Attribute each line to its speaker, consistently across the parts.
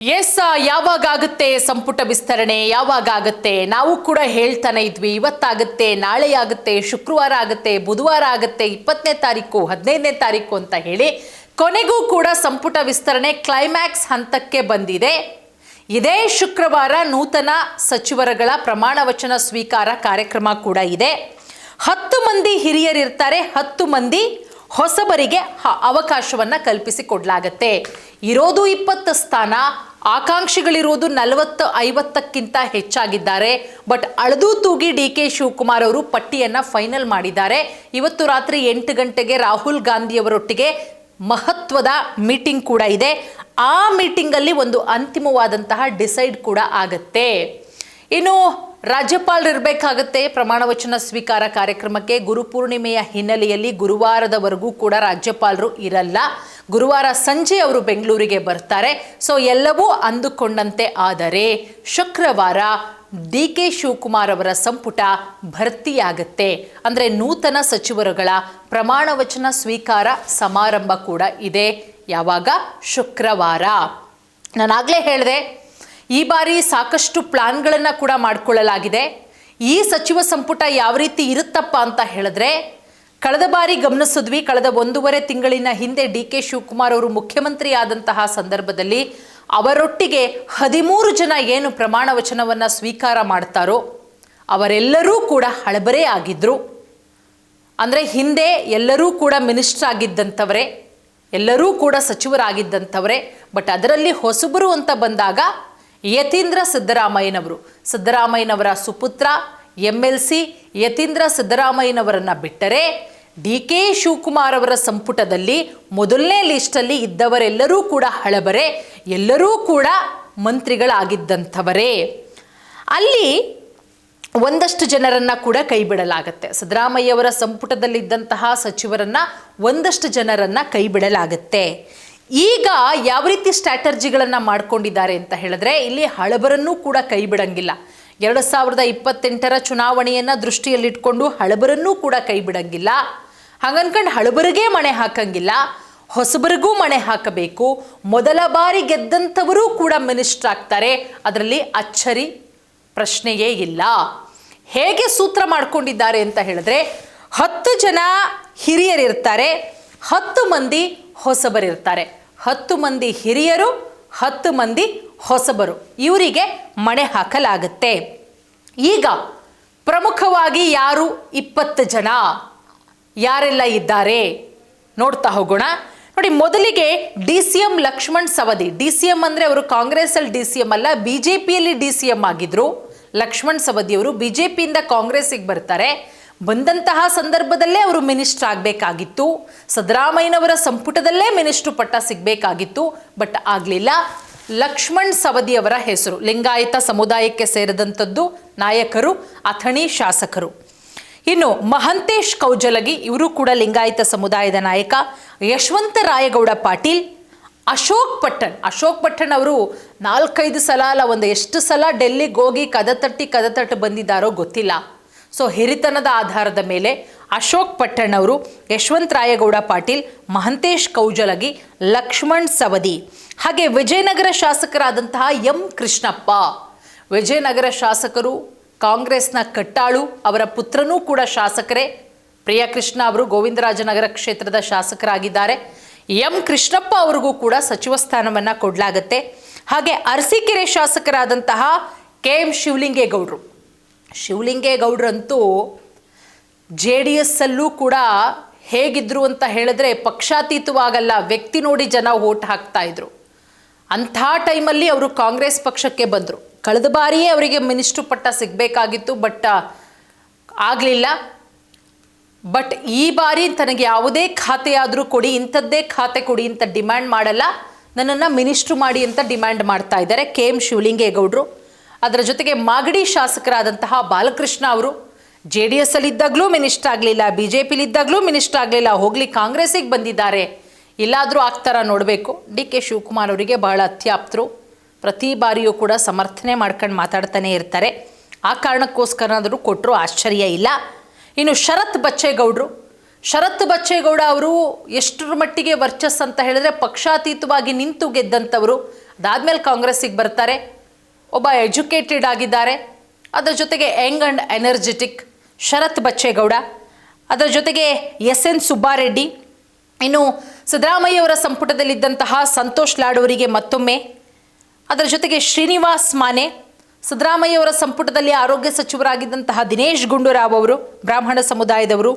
Speaker 1: S ಯಾವಾಗ ಆಗುತ್ತೆ ಸಂಪುಟ ವಿಸ್ತರಣೆ ಯಾವಾಗ ಆಗುತ್ತೆ ನಾವು ಕೂಡ ಹೇಳ್ತಾನೆ ಇದ್ವಿ ಇವತ್ತಾಗುತ್ತೆ ನಾಳೆ ಆಗುತ್ತೆ ಶುಕ್ರವಾರ ಆಗುತ್ತೆ ಬುಧವಾರ ಆಗುತ್ತೆ 20ನೇ ತಾರೀಕು 15ನೇ ತಾರೀಕು ಅಂತ ಹೇಳಿ ಕೊನೆಗೂ ಕೂಡ ಸಂಪುಟ ವಿಸ್ತರಣೆ ಕ್ಲೈಮ್ಯಾಕ್ಸ್ ಹಂತಕ್ಕೆ ಬಂದಿದೆ. ಇದೇ ಶುಕ್ರವಾರ ನೂತನ ಸಚಿವರುಗಳ ಪ್ರಮಾಣ ವಚನ ಸ್ವೀಕಾರ ಕಾರ್ಯಕ್ರಮ ಕೂಡ ಇದೆ. 10 ಮಂದಿ ಹಿರಿಯರಿರ್ತಾರೆ, 10 ಮಂದಿ ಹೊಸಬರಿಗೆ ಅವಕಾಶವನ್ನ ಕಲ್ಪಿಸಿಕೊಡಲಾಗುತ್ತೆ. ಇರೋದು 20 ಸ್ಥಾನ, ಆಕಾಂಕ್ಷಿಗಳಿರುವುದು 40-50ಕ್ಕಿಂತ ಹೆಚ್ಚಾಗಿದ್ದಾರೆ. ಬಟ್ ಅಳದು ತೂಗಿ ಡಿ ಕೆ ಶಿವಕುಮಾರ್ ಅವರು ಪಟ್ಟಿಯನ್ನ ಫೈನಲ್ ಮಾಡಿದ್ದಾರೆ. ಇವತ್ತು ರಾತ್ರಿ 8 ಗಂಟೆಗೆ ರಾಹುಲ್ ಗಾಂಧಿ ಅವರೊಟ್ಟಿಗೆ ಮಹತ್ವದ ಮೀಟಿಂಗ್ ಕೂಡ ಇದೆ. ಆ ಮೀಟಿಂಗ್ ಅಲ್ಲಿ ಒಂದು ಅಂತಿಮವಾದಂತಹ ಡಿಸೈಡ್ ಕೂಡ ಆಗತ್ತೆ. ಇನ್ನು ರಾಜ್ಯಪಾಲರು ಇರಬೇಕಾಗತ್ತೆ ಪ್ರಮಾಣ ವಚನ ಸ್ವೀಕಾರ ಕಾರ್ಯಕ್ರಮಕ್ಕೆ. ಗುರುಪೂರ್ಣಿಮೆಯ ಹಿನ್ನೆಲೆಯಲ್ಲಿ ಗುರುವಾರದವರೆಗೂ ಕೂಡ ರಾಜ್ಯಪಾಲರು ಇರಲ್ಲ. ಗುರುವಾರ ಸಂಜೆ ಅವರು ಬೆಂಗಳೂರಿಗೆ ಬರ್ತಾರೆ. ಸೊ ಎಲ್ಲವೂ ಅಂದುಕೊಂಡಂತೆ ಆದರೆ ಶುಕ್ರವಾರ ಡಿ ಕೆ ಶಿವಕುಮಾರ್ ಅವರ ಸಂಪುಟ ಭರ್ತಿಯಾಗತ್ತೆ. ಅಂದರೆ ನೂತನ ಸಚಿವರುಗಳ ಪ್ರಮಾಣ ವಚನ ಸ್ವೀಕಾರ ಸಮಾರಂಭ ಕೂಡ ಇದೆ. ಯಾವಾಗ? ಶುಕ್ರವಾರ. ನಾನಾಗಲೇ ಹೇಳಿದೆ, ಈ ಬಾರಿ ಸಾಕಷ್ಟು ಪ್ಲಾನ್ಗಳನ್ನು ಕೂಡ ಮಾಡಿಕೊಳ್ಳಲಾಗಿದೆ. ಈ ಸಚಿವ ಸಂಪುಟ ಯಾವ ರೀತಿ ಇರುತ್ತಪ್ಪ ಅಂತ ಹೇಳಿದ್ರೆ, ಕಳೆದ ಬಾರಿ ಗಮನಿಸಿದ್ವಿ, ಕಳೆದ 1.5 ತಿಂಗಳಿನ ಹಿಂದೆ ಡಿ ಕೆ ಶಿವಕುಮಾರ್ ಅವರು ಮುಖ್ಯಮಂತ್ರಿ ಆದಂತಹ ಸಂದರ್ಭದಲ್ಲಿ ಅವರೊಟ್ಟಿಗೆ 13 ಜನ ಏನು ಪ್ರಮಾಣ ವಚನವನ್ನು ಸ್ವೀಕಾರ ಮಾಡ್ತಾರೋ ಅವರೆಲ್ಲರೂ ಕೂಡ ಹಳಬರೇ ಆಗಿದ್ರು. ಅಂದರೆ ಹಿಂದೆ ಎಲ್ಲರೂ ಕೂಡ ಮಿನಿಸ್ಟರ್ ಆಗಿದ್ದಂಥವರೇ, ಎಲ್ಲರೂ ಕೂಡ ಸಚಿವರಾಗಿದ್ದಂಥವರೇ. ಬಟ್ ಅದರಲ್ಲಿ ಹೊಸಬರು ಅಂತ ಬಂದಾಗ ಯತೀಂದ್ರ ಸಿದ್ದರಾಮಯ್ಯನವರ ಸುಪುತ್ರ MLC ಯತೀಂದ್ರ ಸಿದ್ದರಾಮಯ್ಯನವರನ್ನ ಬಿಟ್ಟರೆ ಡಿ ಕೆ ಶಿವಕುಮಾರ್ ಅವರ ಸಂಪುಟದಲ್ಲಿ ಮೊದಲನೇ ಲಿಸ್ಟಲ್ಲಿ ಇದ್ದವರೆಲ್ಲರೂ ಕೂಡ ಹಳಬರೇ, ಎಲ್ಲರೂ ಕೂಡ ಮಂತ್ರಿಗಳಾಗಿದ್ದಂಥವರೇ. ಅಲ್ಲಿ ಒಂದಷ್ಟು ಜನರನ್ನ ಕೂಡ ಕೈ ಬಿಡಲಾಗತ್ತೆ. ಸಿದ್ದರಾಮಯ್ಯವರ ಸಂಪುಟದಲ್ಲಿದ್ದಂತಹ ಸಚಿವರನ್ನ ಒಂದಷ್ಟು ಜನರನ್ನ ಕೈ ಬಿಡಲಾಗತ್ತೆ. ಈಗ ಯಾವ ರೀತಿ ಸ್ಟ್ರಾಟರ್ಜಿಗಳನ್ನು ಮಾಡ್ಕೊಂಡಿದ್ದಾರೆ ಅಂತ ಹೇಳಿದ್ರೆ, ಇಲ್ಲಿ ಹಳಬರನ್ನೂ ಕೂಡ ಕೈ ಬಿಡಂಗಿಲ್ಲ. 2028ರ ಚುನಾವಣೆಯನ್ನು ದೃಷ್ಟಿಯಲ್ಲಿಟ್ಕೊಂಡು ಹಳಬರನ್ನೂ ಕೂಡ ಕೈ ಬಿಡಂಗಿಲ್ಲ. ಹಾಗನ್ಕಂಡು ಹಳಬರಿಗೇ ಮಣೆ ಹಾಕಂಗಿಲ್ಲ, ಹೊಸಬರಿಗೂ ಮಣೆ ಹಾಕಬೇಕು. ಮೊದಲ ಬಾರಿ ಗೆದ್ದಂಥವರೂ ಕೂಡ ಮಿನಿಸ್ಟರ್ ಆಗ್ತಾರೆ, ಅದರಲ್ಲಿ ಅಚ್ಚರಿ ಪ್ರಶ್ನೆಯೇ ಇಲ್ಲ. ಹೇಗೆ ಸೂತ್ರ ಮಾಡ್ಕೊಂಡಿದ್ದಾರೆ ಅಂತ ಹೇಳಿದ್ರೆ, 10 ಜನ ಹಿರಿಯರಿರ್ತಾರೆ, 10 ಮಂದಿ ಹೊಸಬರಿರ್ತಾರೆ. 10 ಮಂದಿ ಹಿರಿಯರು, 10 ಮಂದಿ ಹೊಸಬರು, ಇವರಿಗೆ ಮಣೆ ಹಾಕಲಾಗುತ್ತೆ. ಈಗ ಪ್ರಮುಖವಾಗಿ ಯಾರು 20 ಜನ ಯಾರೆಲ್ಲ ಇದ್ದಾರೆ ನೋಡ್ತಾ ಹೋಗೋಣ. ನೋಡಿ, ಮೊದಲಿಗೆ DCM ಲಕ್ಷ್ಮಣ್ ಸವದಿ. DCM ಅಂದರೆ ಅವರು ಕಾಂಗ್ರೆಸ್ಸಲ್ಲಿ DCM ಅಲ್ಲ, BJPಯಲ್ಲಿ DCM ಆಗಿದ್ರು. ಲಕ್ಷ್ಮಣ್ ಸವದಿ ಅವರು BJPಯಿಂದ ಕಾಂಗ್ರೆಸ್ಸಿಗೆ ಬರ್ತಾರೆ. ಬಂದಂತಹ ಸಂದರ್ಭದಲ್ಲೇ ಅವರು ಮಿನಿಸ್ಟರ್ ಆಗಬೇಕಾಗಿತ್ತು. ಸಿದ್ದರಾಮಯ್ಯನವರ ಸಂಪುಟದಲ್ಲೇ ಮಿನಿಸ್ಟ್ರು ಪಟ್ಟ ಸಿಗಬೇಕಾಗಿತ್ತು, ಬಟ್ ಆಗಲಿಲ್ಲ. ಲಕ್ಷ್ಮಣ್ ಸವದಿ ಅವರ ಹೆಸರು, ಲಿಂಗಾಯತ ಸಮುದಾಯಕ್ಕೆ ಸೇರಿದಂಥದ್ದು, ನಾಯಕರು, ಅಥಣಿ ಶಾಸಕರು. ಇನ್ನು ಮಹಂತೇಶ್ ಕೌಜಲಗಿ, ಇವರು ಕೂಡ ಲಿಂಗಾಯತ ಸಮುದಾಯದ ನಾಯಕ. ಯಶವಂತ ರಾಯಗೌಡ ಪಾಟೀಲ್, ಅಶೋಕ್ ಪಟ್ಟಣ್ ಅವರು 4-5 ಸಲ ಅಲ್ಲ, ಎಷ್ಟು ಸಲ ಡೆಲ್ಲಿಗೆ ಹೋಗಿ ಕದ ತಟ್ಟಿ ಬಂದಿದ್ದಾರೋ ಗೊತ್ತಿಲ್ಲ. ಸೊ ಹಿರಿತನದ ಆಧಾರದ ಮೇಲೆ ಅಶೋಕ್ ಪಟ್ಟಣ್ ಅವರು, ಯಶವಂತ ರಾಯಗೌಡ ಪಾಟೀಲ್, ಮಹಂತೇಶ್ ಕೌಜಲಗಿ, ಲಕ್ಷ್ಮಣ್ ಸವದಿ. ಹಾಗೆ ವಿಜಯನಗರ ಶಾಸಕರಾದಂತಹ ಎಂ ಕೃಷ್ಣಪ್ಪ. ವಿಜಯನಗರ ಶಾಸಕರು, ಕಾಂಗ್ರೆಸ್ನ ಕಟ್ಟಾಳು, ಅವರ ಪುತ್ರನೂ ಕೂಡ ಶಾಸಕರೇ. ಪ್ರಿಯಕೃಷ್ಣ ಅವರು ಗೋವಿಂದರಾಜನಗರ ಕ್ಷೇತ್ರದ ಶಾಸಕರಾಗಿದ್ದಾರೆ. ಎಂ ಕೃಷ್ಣಪ್ಪ ಅವ್ರಿಗೂ ಕೂಡ ಸಚಿವ ಸ್ಥಾನವನ್ನು ಕೊಡಲಾಗತ್ತೆ. ಹಾಗೆ ಅರಸೀಕೆರೆ ಶಾಸಕರಾದಂತಹ KM ಶಿವಲಿಂಗೇಗೌಡರಂತೂ JDS ಅಲ್ಲೂ ಕೂಡ ಹೇಗಿದ್ರು ಅಂತ ಹೇಳಿದ್ರೆ, ಪಕ್ಷಾತೀತವಾಗಲ್ಲ, ವ್ಯಕ್ತಿ ನೋಡಿ ಜನ ವೋಟ್ ಹಾಕ್ತಾ ಇದ್ರು. ಅಂಥ ಟೈಮಲ್ಲಿ ಅವರು ಕಾಂಗ್ರೆಸ್ ಪಕ್ಷಕ್ಕೆ ಬಂದರು. ಕಳೆದ ಬಾರಿಯೇ ಅವರಿಗೆ ಮಿನಿಸ್ಟ್ರು ಪಟ್ಟ ಸಿಗಬೇಕಾಗಿತ್ತು, ಬಟ್ ಆಗಲಿಲ್ಲ. ಬಟ್ ಈ ಬಾರಿ ತನಗೆ ಯಾವುದೇ ಖಾತೆ ಆದರೂ ಕೊಡಿ, ಇಂಥದ್ದೇ ಖಾತೆ ಕೊಡಿ ಅಂತ ಡಿಮ್ಯಾಂಡ್ ಮಾಡಲ್ಲ, ನನ್ನನ್ನು ಮಿನಿಸ್ಟ್ರು ಮಾಡಿ ಅಂತ ಡಿಮ್ಯಾಂಡ್ ಮಾಡ್ತಾ ಇದ್ದಾರೆ KM ಶಿವಲಿಂಗೇಗೌಡರು. ಅದರ ಜೊತೆಗೆ ಮಾಗಡಿ ಶಾಸಕರಾದಂತಹ ಬಾಲಕೃಷ್ಣ ಅವರು JDS ಅಲ್ಲಿದ್ದಾಗಲೂ ಮಿನಿಸ್ಟರ್ ಆಗಲಿಲ್ಲ, BJPಲಿದ್ದಾಗಲೂ ಮಿನಿಸ್ಟರ್ ಆಗಲಿಲ್ಲ, ಹೋಗ್ಲಿ ಕಾಂಗ್ರೆಸ್ಸಿಗೆ ಬಂದಿದ್ದಾರೆ, ಇಲ್ಲಾದರೂ ಆಗ್ತಾರ ನೋಡಬೇಕು. ಡಿ ಕೆ ಶಿವಕುಮಾರ್ ಅವರಿಗೆ ಬಹಳ ಅತ್ಯಾಪ್ತರು, ಪ್ರತಿ ಬಾರಿಯೂ ಕೂಡ ಸಮರ್ಥನೆ ಮಾಡ್ಕೊಂಡು ಮಾತಾಡ್ತಾನೆ ಇರ್ತಾರೆ. ಆ ಕಾರಣಕ್ಕೋಸ್ಕರನಾದರೂ ಕೊಟ್ಟರು ಆಶ್ಚರ್ಯ ಇಲ್ಲ. ಇನ್ನು ಶರತ್ ಬಚ್ಚೇಗೌಡ ಅವರು ಎಷ್ಟರ ಮಟ್ಟಿಗೆ ವರ್ಚಸ್ ಅಂತ ಹೇಳಿದ್ರೆ, ಪಕ್ಷಾತೀತವಾಗಿ ನಿಂತು ಗೆದ್ದಂಥವರು. ಅದಾದ್ಮೇಲೆ ಕಾಂಗ್ರೆಸ್ಸಿಗೆ ಬರ್ತಾರೆ. ಒಬ್ಬ ಎಜುಕೇಟೆಡ್ ಆಗಿದ್ದಾರೆ, ಅದರ ಜೊತೆಗೆ Young and energetic Sharath Bachegowda, ಅದರ ಜೊತೆಗೆ ಎಸ್.ಎನ್. ಸುಬ್ಬಾರೆಡ್ಡಿ, ಇನ್ನು ಸಿದ್ದರಾಮಯ್ಯವರ ಸಂಪುಟದಲ್ಲಿದ್ದಂತಹ ಸಂತೋಷ್ ಲಾಡ್ ಅವರಿಗೆ ಮತ್ತೊಮ್ಮೆ, ಅದರ ಜೊತೆಗೆ ಶ್ರೀನಿವಾಸ್ ಮಾನೆ, ಸಿದ್ದರಾಮಯ್ಯವರ ಸಂಪುಟದಲ್ಲಿ ಆರೋಗ್ಯ ಸಚಿವರಾಗಿದ್ದಂತಹ ದಿನೇಶ್ ಗುಂಡೂರಾವ್ ಅವರು ಬ್ರಾಹ್ಮಣ ಸಮುದಾಯದವರು,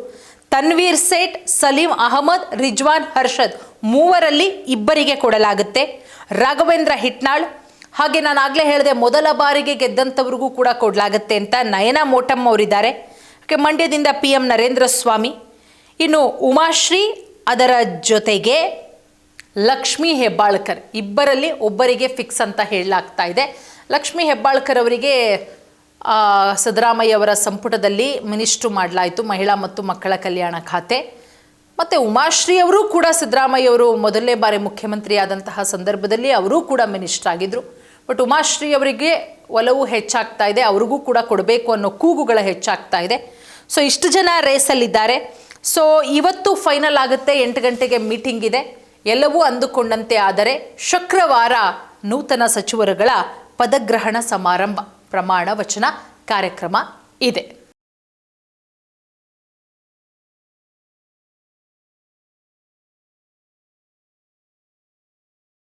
Speaker 1: ತನ್ವೀರ್ ಸೇಠ್, ಸಲೀಂ ಅಹಮದ್, ರಿಜ್ವಾನ್ ಹರ್ಷದ್, ಮೂವರಲ್ಲಿ ಇಬ್ಬರಿಗೆ ಕೊಡಲಾಗುತ್ತೆ. ರಾಘವೇಂದ್ರ ಹಿಟ್ನಾಳ್, ಹಾಗೆ ನಾನು ಆಗಲೇ ಹೇಳಿದೆ ಮೊದಲ ಬಾರಿಗೆ ಗೆದ್ದಂಥವ್ರಿಗೂ ಕೂಡ ಕೊಡಲಾಗುತ್ತೆ ಅಂತ ನಯನಾ ಮೋಟಮ್ ಅವರಿದ್ದಾರೆ. ಮಂಡ್ಯದಿಂದ PM ನರೇಂದ್ರ ಸ್ವಾಮಿ, ಇನ್ನು ಉಮಾಶ್ರೀ, ಅದರ ಜೊತೆಗೆ ಲಕ್ಷ್ಮೀ ಹೆಬ್ಬಾಳ್ಕರ್, ಇಬ್ಬರಲ್ಲಿ ಒಬ್ಬರಿಗೆ ಫಿಕ್ಸ್ ಅಂತ ಹೇಳಲಾಗ್ತಾ ಇದೆ. ಲಕ್ಷ್ಮೀ ಹೆಬ್ಬಾಳ್ಕರ್ ಅವರಿಗೆ ಸಿದ್ದರಾಮಯ್ಯ ಅವರ ಸಂಪುಟದಲ್ಲಿ ಮಿನಿಸ್ಟ್ರು ಮಾಡಲಾಯಿತು, ಮಹಿಳಾ ಮತ್ತು ಮಕ್ಕಳ ಕಲ್ಯಾಣ ಖಾತೆ. ಮತ್ತು ಉಮಾಶ್ರೀ ಅವರು ಕೂಡ ಸಿದ್ದರಾಮಯ್ಯ ಅವರು ಮೊದಲನೇ ಬಾರಿ ಮುಖ್ಯಮಂತ್ರಿ ಆದಂತಹ ಸಂದರ್ಭದಲ್ಲಿ ಅವರೂ ಕೂಡ ಮಿನಿಸ್ಟರ್ ಆಗಿದ್ರು. ಬಟ್ ಉಮಾಶ್ರೀ ಅವರಿಗೆ ಒಲವು ಹೆಚ್ಚಾಗ್ತಾ ಇದೆ, ಅವ್ರಿಗೂ ಕೂಡ ಕೊಡಬೇಕು ಅನ್ನೋ ಕೂಗುಗಳ ಹೆಚ್ಚಾಗ್ತಾ ಇದೆ. ಸೊ ಇಷ್ಟು ಜನ ರೇಸಲ್ಲಿದ್ದಾರೆ. ಸೊ ಇವತ್ತು ಫೈನಲ್ ಆಗುತ್ತೆ, 8 ಗಂಟೆಗೆ ಮೀಟಿಂಗ್ ಇದೆ. ಎಲ್ಲವೂ ಅಂದುಕೊಂಡಂತೆ ಆದರೆ ಶುಕ್ರವಾರ ನೂತನ ಸಚಿವರುಗಳ ಪದಗ್ರಹಣ ಸಮಾರಂಭ, ಪ್ರಮಾಣ ವಚನ ಕಾರ್ಯಕ್ರಮ ಇದೆ.